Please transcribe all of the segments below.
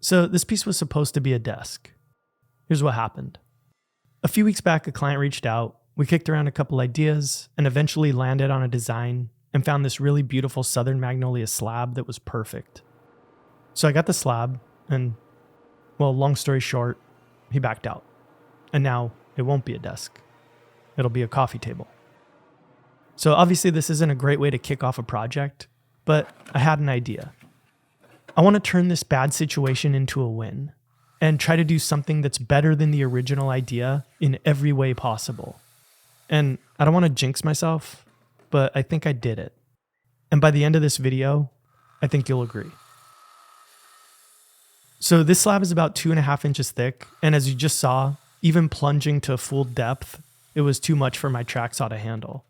So this piece was supposed to be a desk. Here's what happened. A few weeks back, a client reached out. We kicked around a couple ideas and eventually landed on a design and found this really beautiful Southern Magnolia slab that was perfect. So I got the slab and, well, long story short, he backed out. And now it won't be a desk. It'll be a coffee table. So obviously this isn't a great way to kick off a project, but I had an idea. I want to turn this bad situation into a win and try to do something that's better than the original idea in every way possible. And I don't want to jinx myself, but I think I did it. And by the end of this video, I think you'll agree. So this slab is about 2.5 inches thick, and as you just saw, even plunging to full depth, it was too much for my track saw to handle,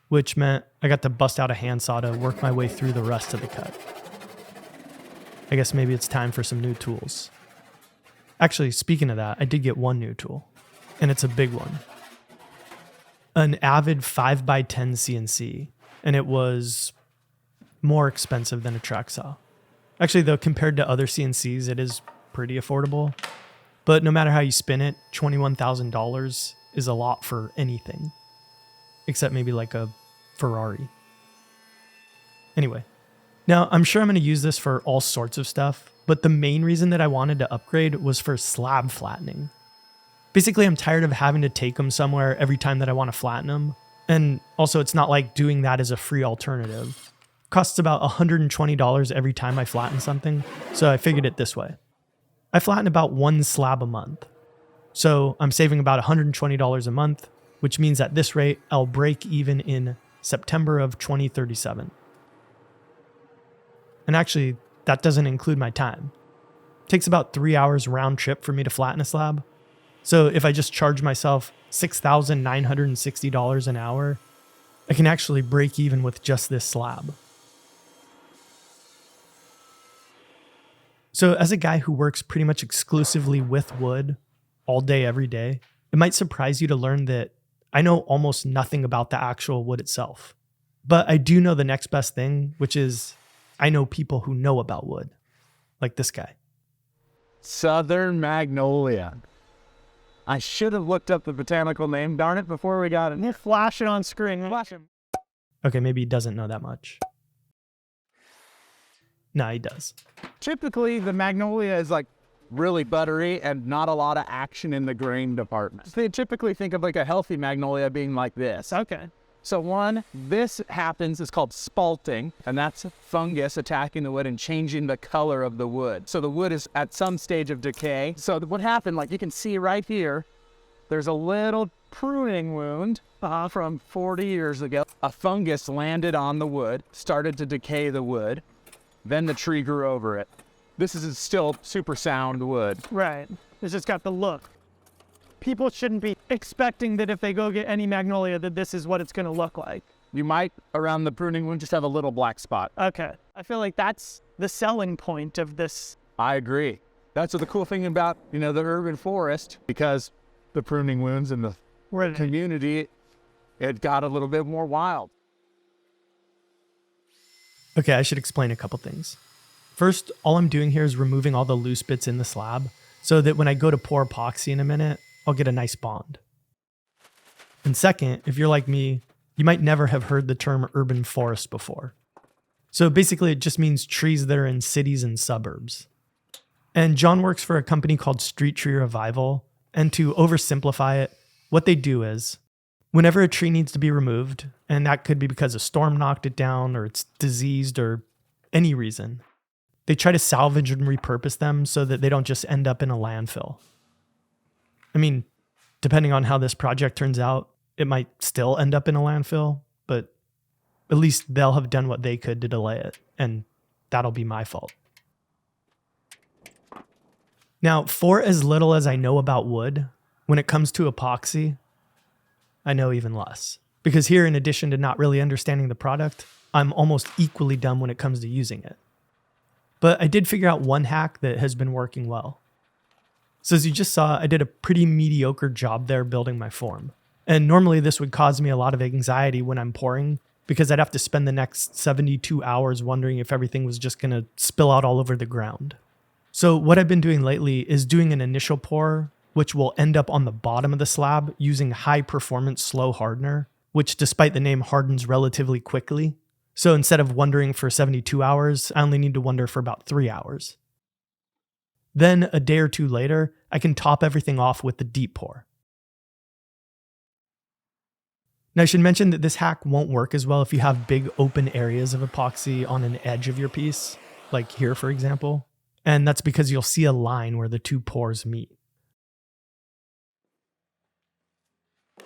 which meant I got to bust out a handsaw to work my way through the rest of the cut. I guess maybe it's time for some new tools. Actually, speaking of that, I did get one new tool, and it's a big one. An Avid 5x10 CNC, and it was more expensive than a track saw. Actually, though, compared to other CNCs, it is pretty affordable. But no matter how you spin it, $21,000 is a lot for anything. Except maybe like a Ferrari. Anyway, now I'm sure I'm going to use this for all sorts of stuff, but the main reason that I wanted to upgrade was for slab flattening. Basically, I'm tired of having to take them somewhere every time that I want to flatten them. And also, it's not like doing that is a free alternative. It costs about $120 every time I flatten something, so I figured it this way. I flatten about 1 slab a month. So I'm saving about $120 a month, which means at this rate, I'll break even in September of 2037. And actually, that doesn't include my time. It takes about 3 hours round trip for me to flatten a slab. So if I just charge myself $6,960 an hour, I can actually break even with just this slab. So as a guy who works pretty much exclusively with wood all day, every day, it might surprise you to learn that I know almost nothing about the actual wood itself. But I do know the next best thing, which is I know people who know about wood, like this guy. Southern Magnolia. I should have looked up the botanical name, darn it, before we got it. You flash it on screen. Flash him. Okay, maybe he doesn't know that much. Nah, he does. Typically, the magnolia is like really buttery and not a lot of action in the grain department. So they typically think of like a healthy magnolia being like this. Okay. So this happens, it's called spalting, and that's fungus attacking the wood and changing the color of the wood. So the wood is at some stage of decay. So what happened, like you can see right here, there's a little pruning wound from 40 years ago. A fungus landed on the wood, started to decay the wood, then the tree grew over it. This is still super sound wood. Right. It's just got the look. People shouldn't be expecting that if they go get any magnolia that this is what it's going to look like. You might, around the pruning wound, just have a little black spot. Okay. I feel like that's the selling point of this. I agree. That's the cool thing about, the urban forest, because the pruning wounds in the community, it got a little bit more wild. Okay, I should explain a couple things. First, all I'm doing here is removing all the loose bits in the slab so that when I go to pour epoxy in a minute, I'll get a nice bond. And second, if you're like me, you might never have heard the term urban forest before. So basically it just means trees that are in cities and suburbs. And John works for a company called Street Tree Revival, and to oversimplify it, what they do is, whenever a tree needs to be removed, and that could be because a storm knocked it down or it's diseased or any reason, they try to salvage and repurpose them so that they don't just end up in a landfill. I mean, depending on how this project turns out, it might still end up in a landfill, but at least they'll have done what they could to delay it, and that'll be my fault. Now, for as little as I know about wood, when it comes to epoxy, I know even less. Because here, in addition to not really understanding the product, I'm almost equally dumb when it comes to using it. But I did figure out one hack that has been working well. So as you just saw, I did a pretty mediocre job there building my form. And normally this would cause me a lot of anxiety when I'm pouring, because I'd have to spend the next 72 hours wondering if everything was just going to spill out all over the ground. So what I've been doing lately is doing an initial pour, which will end up on the bottom of the slab using high performance slow hardener, which despite the name hardens relatively quickly. So instead of wondering for 72 hours, I only need to wonder for about 3 hours. Then a day or two later, I can top everything off with the deep pour. Now I should mention that this hack won't work as well if you have big open areas of epoxy on an edge of your piece, like here for example. And that's because you'll see a line where the two pours meet. All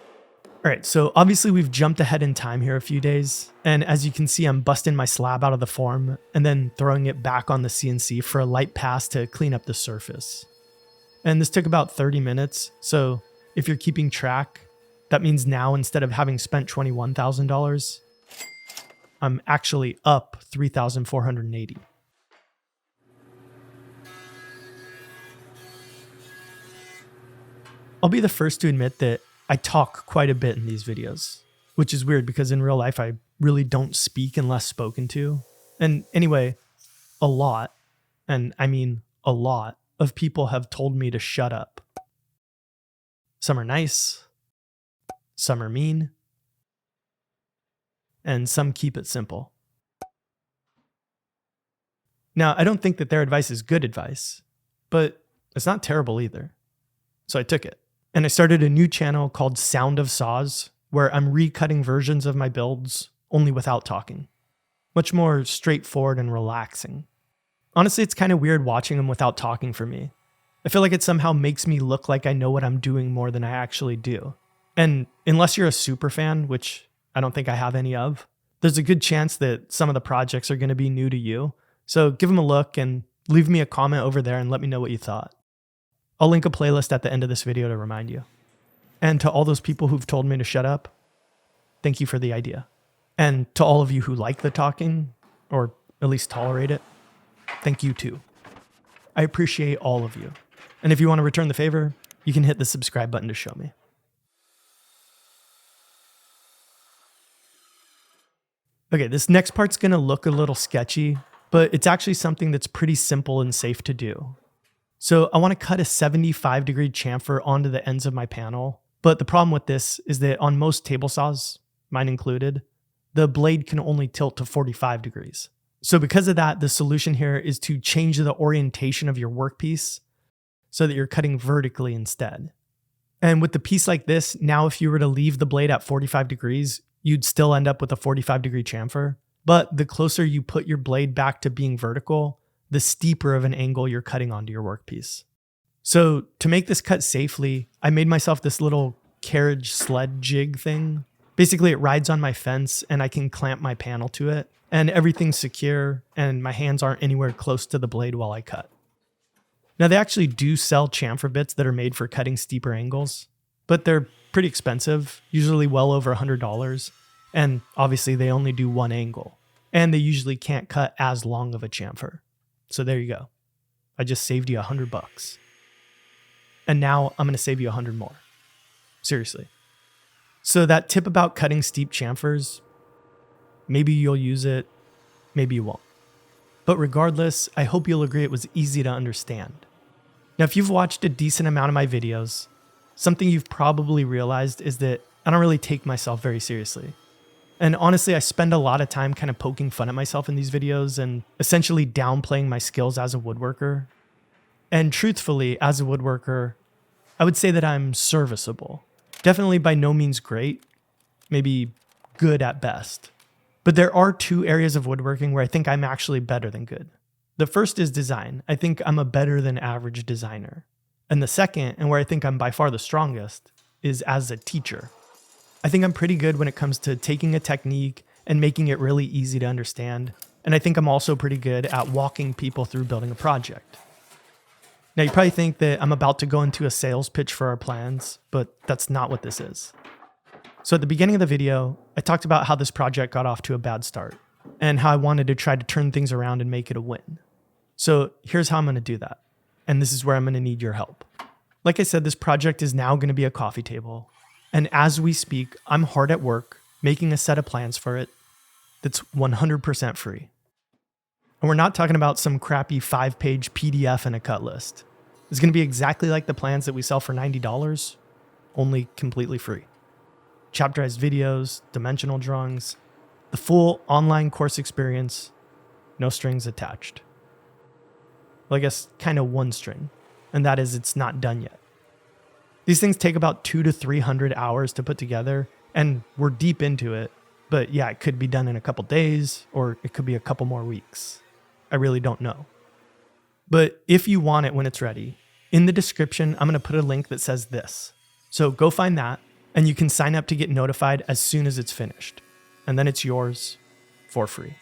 right, so obviously we've jumped ahead in time here a few days. And as you can see, I'm busting my slab out of the form and then throwing it back on the CNC for a light pass to clean up the surface. And this took about 30 minutes. So if you're keeping track, that means now instead of having spent $21,000, I'm actually up $3,480. I'll be the first to admit that I talk quite a bit in these videos, which is weird because in real life I really don't speak unless spoken to. And anyway, a lot, and I mean a lot, of people have told me to shut up. Some are nice, some are mean, and some keep it simple. Now, I don't think that their advice is good advice, but it's not terrible either. So I took it. And I started a new channel called Sound of Saws, where I'm recutting versions of my builds, only without talking. Much more straightforward and relaxing. Honestly, it's kind of weird watching them without talking for me. I feel like it somehow makes me look like I know what I'm doing more than I actually do. And unless you're a super fan, which I don't think I have any of, there's a good chance that some of the projects are going to be new to you. So give them a look and leave me a comment over there and let me know what you thought. I'll link a playlist at the end of this video to remind you. And to all those people who've told me to shut up, thank you for the idea. And to all of you who like the talking, or at least tolerate it, thank you too. I appreciate all of you. And if you want to return the favor, you can hit the subscribe button to show me. Okay, this next part's gonna look a little sketchy, but it's actually something that's pretty simple and safe to do. So I want to cut a 75-degree chamfer onto the ends of my panel, but the problem with this is that on most table saws, mine included, the blade can only tilt to 45 degrees. So because of that, the solution here is to change the orientation of your workpiece so that you're cutting vertically instead. And with the piece like this, now if you were to leave the blade at 45 degrees, you'd still end up with a 45-degree chamfer. But the closer you put your blade back to being vertical, the steeper of an angle you're cutting onto your workpiece. So to make this cut safely, I made myself this little carriage sled jig thing. Basically, it rides on my fence and I can clamp my panel to it, and everything's secure and my hands aren't anywhere close to the blade while I cut. Now they actually do sell chamfer bits that are made for cutting steeper angles, but they're pretty expensive, usually well over $100, and obviously they only do one angle, and they usually can't cut as long of a chamfer. So there you go. I just saved you $100. And now I'm going to save you 100 more. Seriously. So that tip about cutting steep chamfers, maybe you'll use it, maybe you won't. But regardless, I hope you'll agree it was easy to understand. Now, if you've watched a decent amount of my videos, something you've probably realized is that I don't really take myself very seriously. And honestly, I spend a lot of time kind of poking fun at myself in these videos and essentially downplaying my skills as a woodworker. And truthfully, as a woodworker, I would say that I'm serviceable. Definitely by no means great, maybe good at best. But there are two areas of woodworking where I think I'm actually better than good. The first is design. I think I'm a better than average designer. And the second, and where I think I'm by far the strongest, is as a teacher. I think I'm pretty good when it comes to taking a technique and making it really easy to understand. And I think I'm also pretty good at walking people through building a project. Now you probably think that I'm about to go into a sales pitch for our plans, but that's not what this is. So at the beginning of the video, I talked about how this project got off to a bad start and how I wanted to try to turn things around and make it a win. So here's how I'm going to do that. And this is where I'm going to need your help. Like I said, this project is now going to be a coffee table. And as we speak, I'm hard at work making a set of plans for it that's 100% free. And we're not talking about some crappy 5-page PDF and a cut list. It's going to be exactly like the plans that we sell for $90, only completely free. Chapterized videos, dimensional drawings, the full online course experience, no strings attached. Well, I guess kind of one string, and that is it's not done yet. These things take about 200 to 300 hours to put together, and we're deep into it. But yeah, it could be done in a couple days, or it could be a couple more weeks. I really don't know. But if you want it when it's ready, in the description, I'm going to put a link that says this. So go find that, and you can sign up to get notified as soon as it's finished. And then it's yours for free.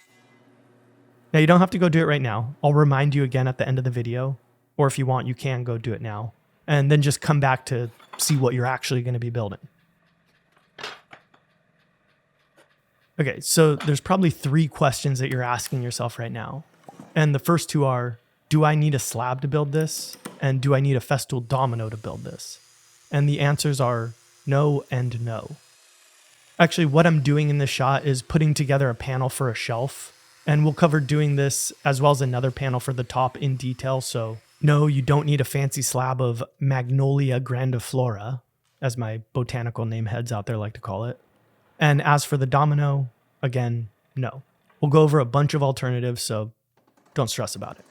Now, you don't have to go do it right now. I'll remind you again at the end of the video, or if you want, you can go do it now, and then just come back to see what you're actually going to be building. Okay, so there's probably 3 questions that you're asking yourself right now. And the first 2 are, do I need a slab to build this? And do I need a festool domino to build this? And the answers are no and no. Actually, what I'm doing in this shot is putting together a panel for a shelf. And we'll cover doing this as well as another panel for the top in detail. So no, you don't need a fancy slab of Magnolia grandiflora, as my botanical name heads out there like to call it. And as for the domino, again, no. We'll go over a bunch of alternatives, so don't stress about it.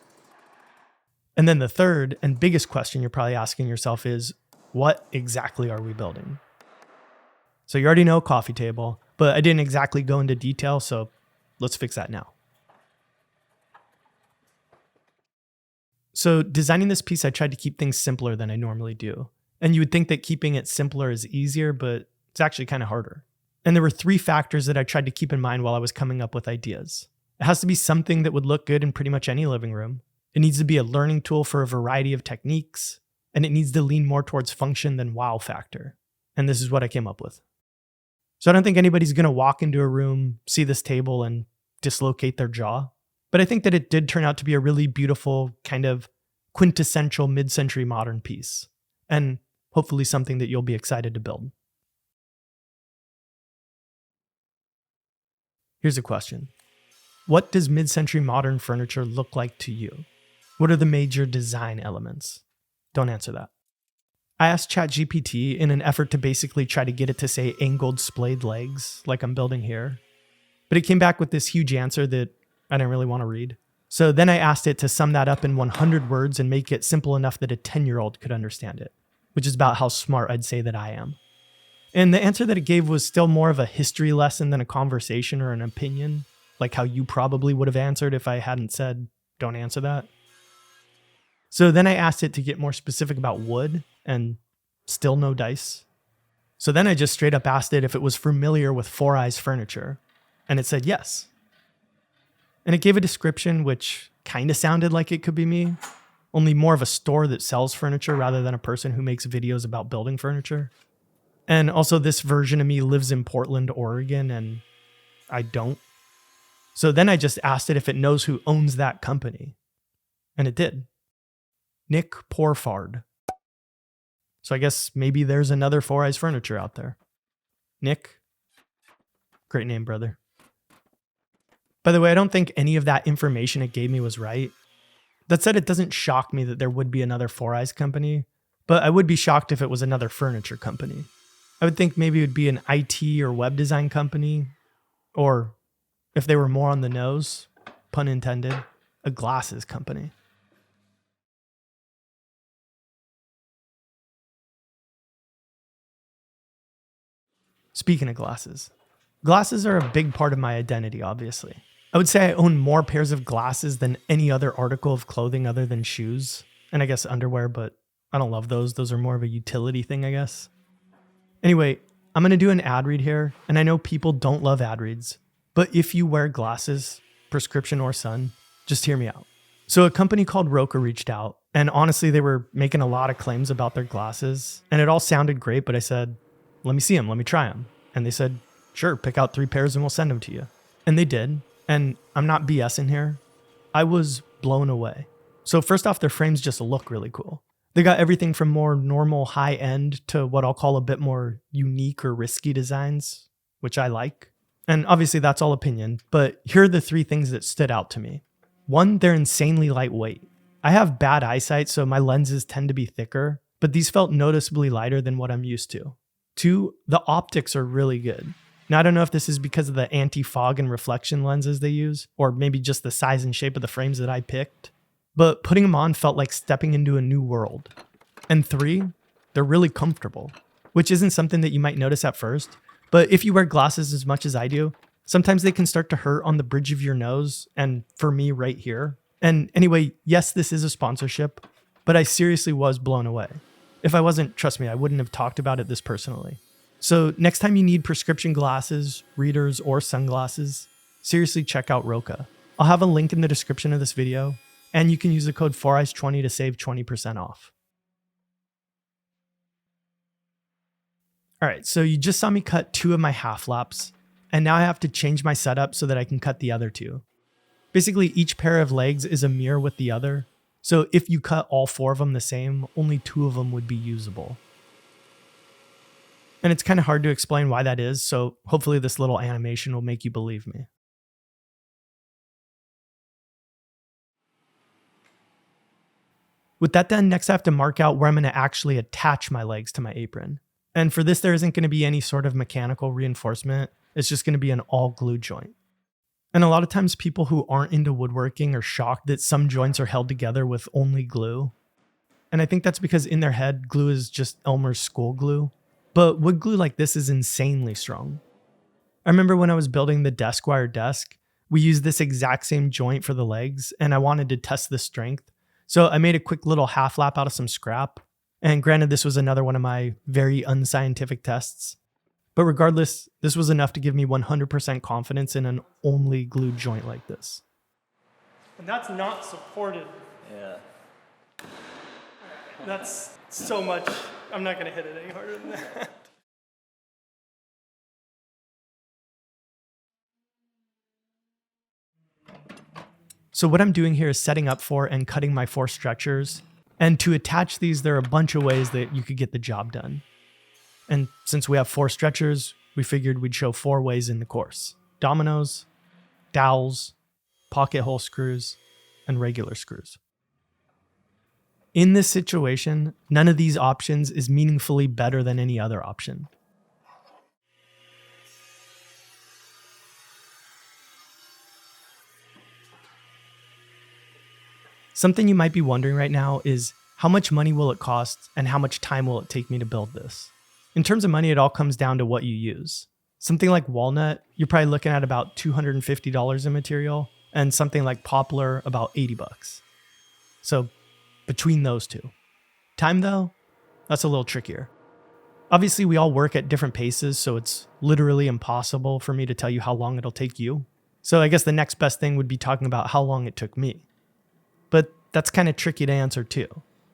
And then the third and biggest question you're probably asking yourself is, what exactly are we building? So you already know coffee table, but I didn't exactly go into detail, so let's fix that now. So designing this piece, I tried to keep things simpler than I normally do. And you would think that keeping it simpler is easier, but it's actually kind of harder. And there were 3 factors that I tried to keep in mind while I was coming up with ideas. It has to be something that would look good in pretty much any living room. It needs to be a learning tool for a variety of techniques, and it needs to lean more towards function than wow factor. And this is what I came up with. So I don't think anybody's going to walk into a room, see this table, and dislocate their jaw. But I think that it did turn out to be a really beautiful, kind of quintessential mid-century modern piece, and hopefully something that you'll be excited to build. Here's a question. What does mid-century modern furniture look like to you? What are the major design elements? Don't answer that. I asked ChatGPT in an effort to basically try to get it to say angled splayed legs, like I'm building here. But it came back with this huge answer that I didn't really want to read. So then I asked it to sum that up in 100 words and make it simple enough that a 10-year-old could understand it, which is about how smart I'd say that I am. And the answer that it gave was still more of a history lesson than a conversation or an opinion, like how you probably would have answered if I hadn't said, don't answer that. So then I asked it to get more specific about wood, and still no dice. So then I just straight up asked it if it was familiar with Foureyes furniture, and it said yes. And it gave a description which kind of sounded like it could be me, only more of a store that sells furniture rather than a person who makes videos about building furniture. And also this version of me lives in Portland, Oregon, and I don't. So then I just asked it if it knows who owns that company. And it did. Nick Porfard. So I guess maybe there's another Foureyes furniture out there. Nick, great name, brother. By the way, I don't think any of that information it gave me was right. That said, it doesn't shock me that there would be another Foureyes company, but I would be shocked if it was another furniture company. I would think maybe it would be an IT or web design company, or if they were more on the nose, pun intended, a glasses company. Speaking of glasses, glasses are a big part of my identity, obviously. I would say I own more pairs of glasses than any other article of clothing other than shoes, and I guess underwear, but I don't love those. Those are more of a utility thing, I guess. Anyway, I'm going to do an ad read here, and I know people don't love ad reads, but if you wear glasses, prescription or sun, just hear me out. So a company called Roka reached out, and honestly, they were making a lot of claims about their glasses, and it all sounded great, but I said, let me see them, let me try them. And they said, sure, pick out 3 pairs and we'll send them to you. And they did, and I'm not BSing here. I was blown away. So first off, their frames just look really cool. They got everything from more normal high end to what I'll call a bit more unique or risky designs, which I like. And obviously that's all opinion, but here are the 3 things that stood out to me. One, they're insanely lightweight. I have bad eyesight, so my lenses tend to be thicker, but these felt noticeably lighter than what I'm used to. Two, the optics are really good. Now, I don't know if this is because of the anti-fog and reflection lenses they use, or maybe just the size and shape of the frames that I picked, but putting them on felt like stepping into a new world. And three, they're really comfortable, which isn't something that you might notice at first, but if you wear glasses as much as I do, sometimes they can start to hurt on the bridge of your nose, and for me right here. And anyway, yes, this is a sponsorship, but I seriously was blown away. If I wasn't, trust me, I wouldn't have talked about it this personally. So next time you need prescription glasses, readers, or sunglasses, seriously check out Roka. I'll have a link in the description of this video, and you can use the code Foureyes20 to save 20% off. All right, so you just saw me cut 2 of my half laps, and now I have to change my setup so that I can cut the other 2. Basically, each pair of legs is a mirror with the other, so if you cut all 4 of them the same, only 2 of them would be usable. And it's kind of hard to explain why that is, so hopefully this little animation will make you believe me. With that done, next I have to mark out where I'm going to actually attach my legs to my apron. And for this, there isn't going to be any sort of mechanical reinforcement. It's just going to be an all glue joint. And a lot of times people who aren't into woodworking are shocked that some joints are held together with only glue. And I think that's because in their head, glue is just Elmer's school glue. But wood glue like this is insanely strong. I remember when I was building the desk wire desk, we used this exact same joint for the legs, and I wanted to test the strength. So I made a quick little half lap out of some scrap. And granted, this was another one of my very unscientific tests. But regardless, this was enough to give me 100% confidence in an only glue joint like this. And that's not supported. Yeah. That's so much. I'm not going to hit it any harder than that. So what I'm doing here is setting up for and cutting my 4 stretchers. And to attach these, there are a bunch of ways that you could get the job done. And since we have 4 stretchers, we figured we'd show 4 ways in the course: dominoes, dowels, pocket hole screws, and regular screws. In this situation, none of these options is meaningfully better than any other option. Something you might be wondering right now is, how much money will it cost and how much time will it take me to build this? In terms of money, it all comes down to what you use. Something like walnut, you're probably looking at about $250 in material, and something like poplar, about $80. So between those two. Time though, that's a little trickier. Obviously, we all work at different paces, so it's literally impossible for me to tell you how long it'll take you. So I guess the next best thing would be talking about how long it took me. But that's kind of tricky to answer too.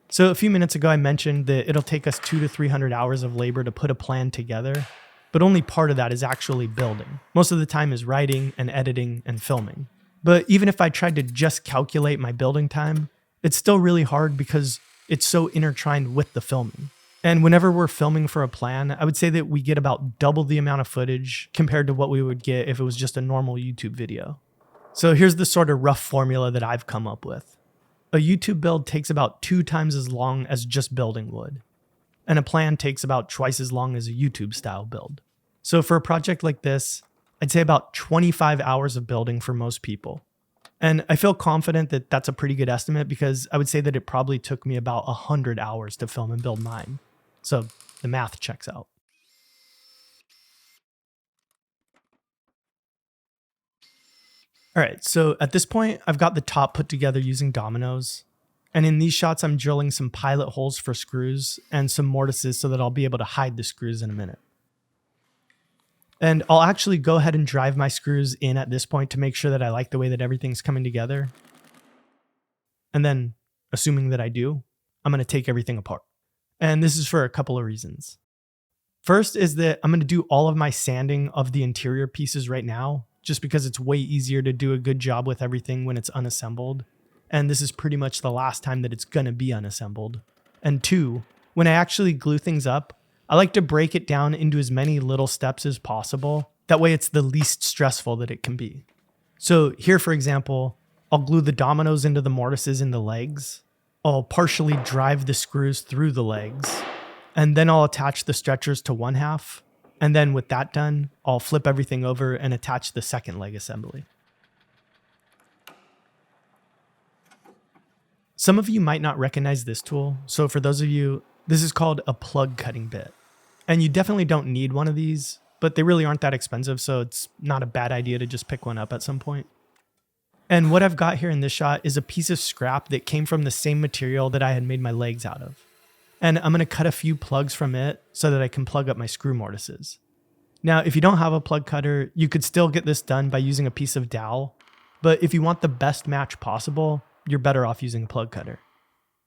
So a few minutes ago, I mentioned that it'll take us 200 to 300 hours of labor to put a plan together, but only part of that is actually building. Most of the time is writing and editing and filming. But even if I tried to just calculate my building time, it's still really hard because it's so intertwined with the filming. And whenever we're filming for a plan, I would say that we get about double the amount of footage compared to what we would get if it was just a normal YouTube video. So here's the sort of rough formula that I've come up with. A YouTube build takes about 2 times as long as just building wood. And a plan takes about twice as long as a YouTube style build. So for a project like this, I'd say about 25 hours of building for most people. And I feel confident that that's a pretty good estimate because I would say that it probably took me about 100 hours to film and build mine. So the math checks out. All right, so at this point, I've got the top put together using dominoes. And in these shots, I'm drilling some pilot holes for screws and some mortises so that I'll be able to hide the screws in a minute. And I'll actually go ahead and drive my screws in at this point to make sure that I like the way that everything's coming together. And then, assuming that I do, I'm going to take everything apart. And this is for a couple of reasons. First is that I'm going to do all of my sanding of the interior pieces right now, just because it's way easier to do a good job with everything when it's unassembled. And this is pretty much the last time that it's going to be unassembled. And 2, when I actually glue things up, I like to break it down into as many little steps as possible. That way it's the least stressful that it can be. So here, for example, I'll glue the dominoes into the mortises in the legs. I'll partially drive the screws through the legs. And then I'll attach the stretchers to one half. And then with that done, I'll flip everything over and attach the second leg assembly. Some of you might not recognize this tool. So for those of you, this is called a plug cutting bit. And you definitely don't need one of these, but they really aren't that expensive. So it's not a bad idea to just pick one up at some point. And what I've got here in this shot is a piece of scrap that came from the same material that I had made my legs out of. And I'm going to cut a few plugs from it so that I can plug up my screw mortises. Now, if you don't have a plug cutter, you could still get this done by using a piece of dowel. But if you want the best match possible, you're better off using a plug cutter.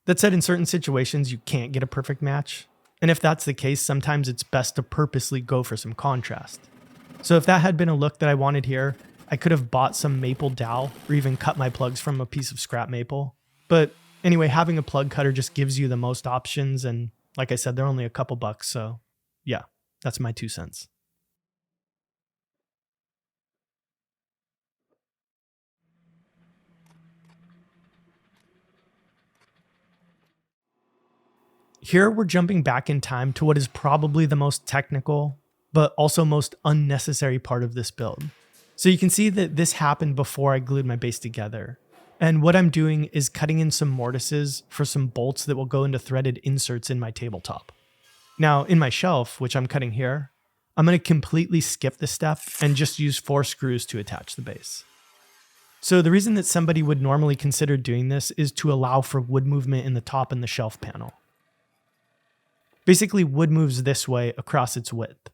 That said, in certain situations, you can't get a perfect match. And if that's the case, sometimes it's best to purposely go for some contrast. So if that had been a look that I wanted here, I could have bought some maple dowel or even cut my plugs from a piece of scrap maple. But anyway, having a plug cutter just gives you the most options. And like I said, they're only a couple bucks. So yeah, that's my 2 cents. Here we're jumping back in time to what is probably the most technical, but also most unnecessary part of this build. So you can see that this happened before I glued my base together. And what I'm doing is cutting in some mortises for some bolts that will go into threaded inserts in my tabletop. Now in my shelf, which I'm cutting here, I'm going to completely skip this step and just use 4 screws to attach the base. So the reason that somebody would normally consider doing this is to allow for wood movement in the top and the shelf panel. Basically, wood moves this way across its width.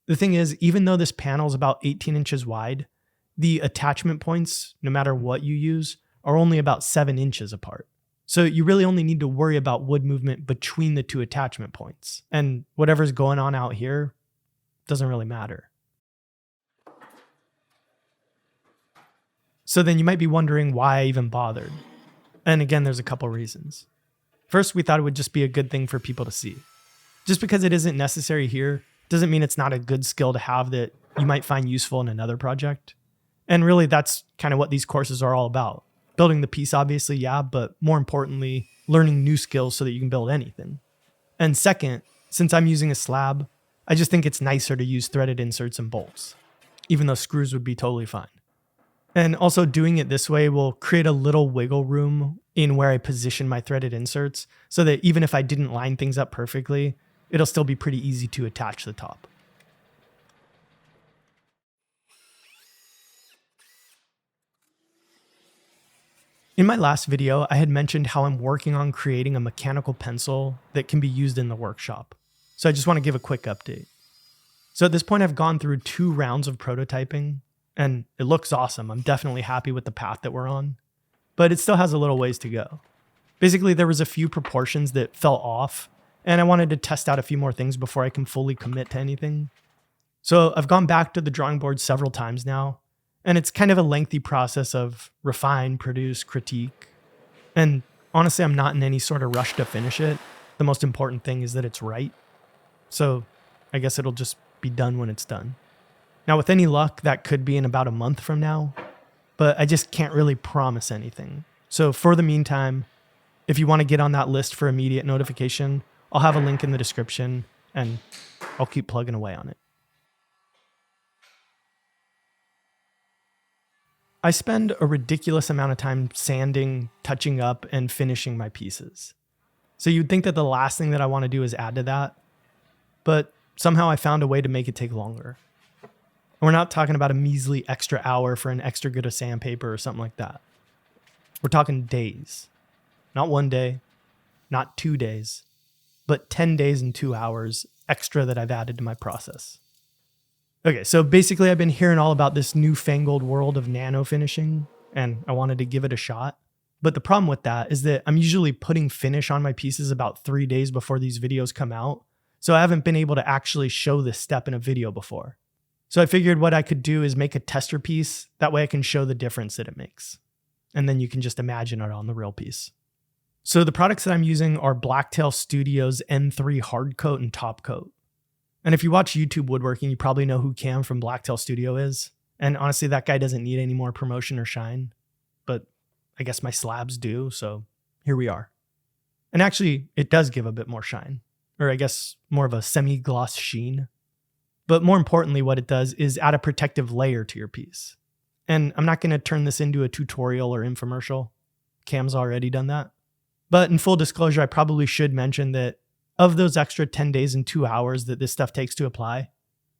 The thing is, even though this panel is about 18 inches wide, the attachment points, no matter what you use, are only about 7 inches apart. So you really only need to worry about wood movement between the 2 attachment points. And whatever's going on out here doesn't really matter. So then you might be wondering why I even bothered. And again, there's a couple reasons. First, we thought it would just be a good thing for people to see. Just because it isn't necessary here doesn't mean it's not a good skill to have that you might find useful in another project. And really, that's kind of what these courses are all about. Building the piece, obviously, yeah, but more importantly, learning new skills so that you can build anything. And second, since I'm using a slab, I just think it's nicer to use threaded inserts and bolts, even though screws would be totally fine. And also doing it this way will create a little wiggle room in where I position my threaded inserts so that even if I didn't line things up perfectly, it'll still be pretty easy to attach the top. In my last video, I had mentioned how I'm working on creating a mechanical pencil that can be used in the workshop. So I just want to give a quick update. So at this point, I've gone through 2 rounds of prototyping, and it looks awesome. I'm definitely happy with the path that we're on, but it still has a little ways to go. Basically, there was a few proportions that fell off, and I wanted to test out a few more things before I can fully commit to anything. So I've gone back to the drawing board several times now, and it's kind of a lengthy process of refine, produce, critique. And honestly, I'm not in any sort of rush to finish it. The most important thing is that it's right. So I guess it'll just be done when it's done. Now, with any luck, that could be in about a month from now, but I just can't really promise anything. So for the meantime, if you want to get on that list for immediate notification, I'll have a link in the description and I'll keep plugging away on it. I spend a ridiculous amount of time sanding, touching up, and finishing my pieces. So you'd think that the last thing that I want to do is add to that, but somehow I found a way to make it take longer. We're not talking about a measly extra hour for an extra good of sandpaper or something like that. We're talking days. Not 1 day, not 2 days, but 10 days and 2 hours extra that I've added to my process. Okay, so basically I've been hearing all about this newfangled world of nano finishing, and I wanted to give it a shot. But the problem with that is that I'm usually putting finish on my pieces about 3 days before these videos come out, so I haven't been able to actually show this step in a video before. So I figured what I could do is make a tester piece, that way I can show the difference that it makes. And then you can just imagine it on the real piece. So the products that I'm using are Blacktail Studios N3 Hard Coat and Top Coat. And if you watch YouTube Woodworking, you probably know who Cam from Blacktail Studio is. And honestly, that guy doesn't need any more promotion or shine. I guess my slabs do, so here we are. And actually, it does give a bit more shine, or I guess more of a semi-gloss sheen. But more importantly, what it does is add a protective layer to your piece. And I'm not going to turn this into a tutorial or infomercial. Cam's already done that. But in full disclosure, I probably should mention that of those extra 10 days and 2 hours that this stuff takes to apply,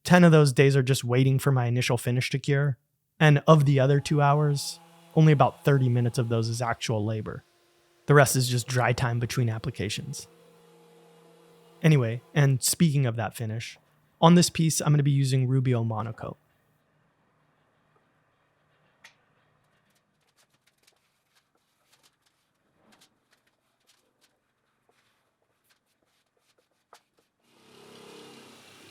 10 of those days are just waiting for my initial finish to cure. And of the other 2 hours, only about 30 minutes of those is actual labor. The rest is just dry time between applications. Anyway, and speaking of that finish, on this piece, I'm going to be using Rubio Monocoat.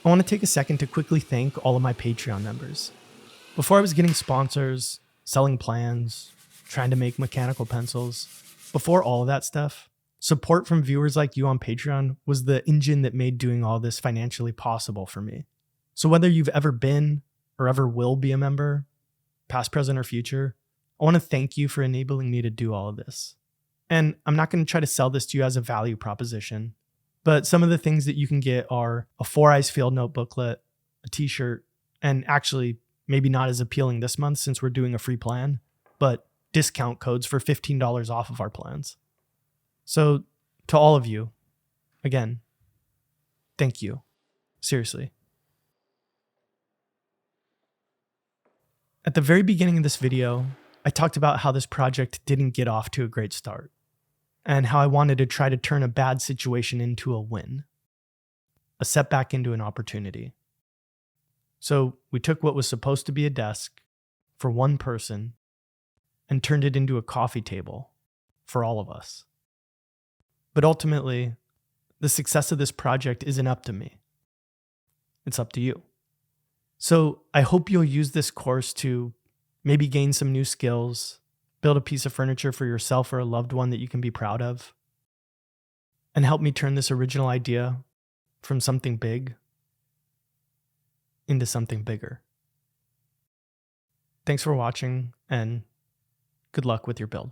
I want to take a second to quickly thank all of my Patreon members. Before I was getting sponsors, selling plans, trying to make mechanical pencils, before all of that stuff, support from viewers like you on Patreon was the engine that made doing all this financially possible for me. So whether you've ever been or ever will be a member, past, present, or future, I want to thank you for enabling me to do all of this. And I'm not going to try to sell this to you as a value proposition, but some of the things that you can get are a Foureyes field note booklet, a t-shirt, and actually maybe not as appealing this month since we're doing a free plan, but discount codes for $15 off of our plans. So to all of you, again, thank you. Seriously. At the very beginning of this video, I talked about how this project didn't get off to a great start, and how I wanted to try to turn a bad situation into a win, a setback into an opportunity. So we took what was supposed to be a desk for one person and turned it into a coffee table for all of us. But ultimately, the success of this project isn't up to me. It's up to you. So I hope you'll use this course to maybe gain some new skills, build a piece of furniture for yourself or a loved one that you can be proud of, and help me turn this original idea from something big into something bigger. Thanks for watching, and good luck with your build.